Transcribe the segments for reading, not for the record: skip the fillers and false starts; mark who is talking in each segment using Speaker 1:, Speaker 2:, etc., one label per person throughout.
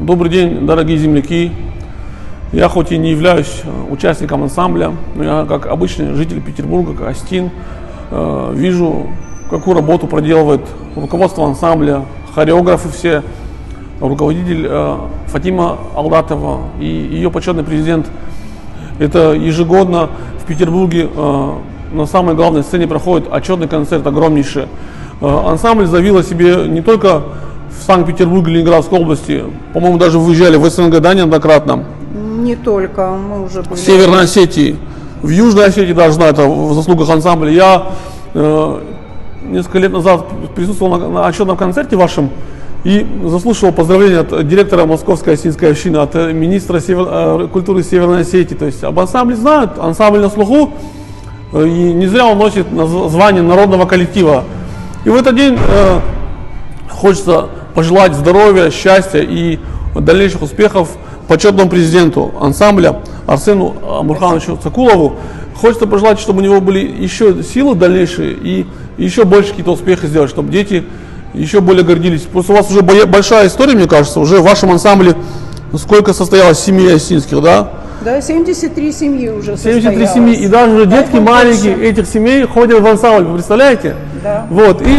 Speaker 1: Добрый день, дорогие земляки. Я хоть и не являюсь участником ансамбля, но я как обычный житель Петербурга, как Астин, вижу, какую работу проделывает руководство ансамбля, хореографы все, руководитель Фатима Алдатова и ее почетный президент. Это ежегодно в Петербурге на самой главной сцене проходит отчетный концерт огромнейший. Ансамбль заявил о себе не только в Санкт-Петербурге, Ленинградской области, по-моему, даже выезжали в СНГ, да, неоднократно.
Speaker 2: Не только, мы уже были.
Speaker 1: В Северной Осетии, в Южной Осетии даже знаю, это в заслугах ансамбля. Я несколько лет назад присутствовал на отчетном концерте вашем и заслушал поздравления от директора Московской осетинской общины, от министра культуры Северной Осетии. То есть об ансамбле знают, ансамбль на слуху, и не зря он носит звание народного коллектива. И в этот день хочется пожелать здоровья, счастья и дальнейших успехов почетному президенту ансамбля Арсену Амурхановичу Цакулову. Хочется пожелать, чтобы у него были еще силы дальнейшие и еще больше какие-то успехи сделать, чтобы дети еще более гордились. Просто у вас уже большая история, мне кажется, уже в вашем ансамбле сколько состоялось семей осетинских, да?
Speaker 2: Да, 73 семьи уже
Speaker 1: 73 семьи, и даже уже детки маленькие этих семей ходят в ансамбль, вы представляете?
Speaker 2: Да.
Speaker 1: Вот, и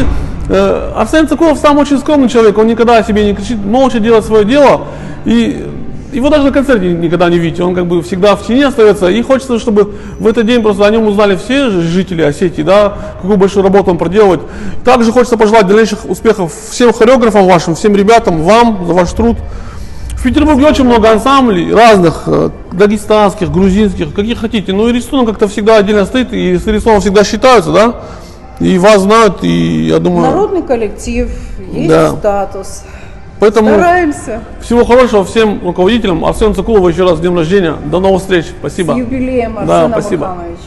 Speaker 1: Арсен Цакулов сам очень скромный человек, он никогда о себе не кричит, молча делает свое дело, и его даже на концерте никогда не видите, он как бы всегда в тени остается, и хочется, чтобы в этот день просто о нем узнали все жители Осетии, да, какую большую работу он проделывает. Также хочется пожелать дальнейших успехов всем хореографам вашим, всем ребятам, вам за ваш труд. В Петербурге очень много ансамблей, разных, дагестанских, грузинских, каких хотите, но и рисунок как-то всегда отдельно стоит, и с рисунком всегда считаются, да, и вас знают, и я думаю...
Speaker 2: Народный коллектив, есть
Speaker 1: да.
Speaker 2: статус.
Speaker 1: Поэтому
Speaker 2: стараемся.
Speaker 1: Всего хорошего всем руководителям. Арсену Цакулову еще раз с днем рождения. До новых встреч. Спасибо.
Speaker 2: С юбилеем, Арсен
Speaker 1: да, спасибо.
Speaker 2: Амурханович.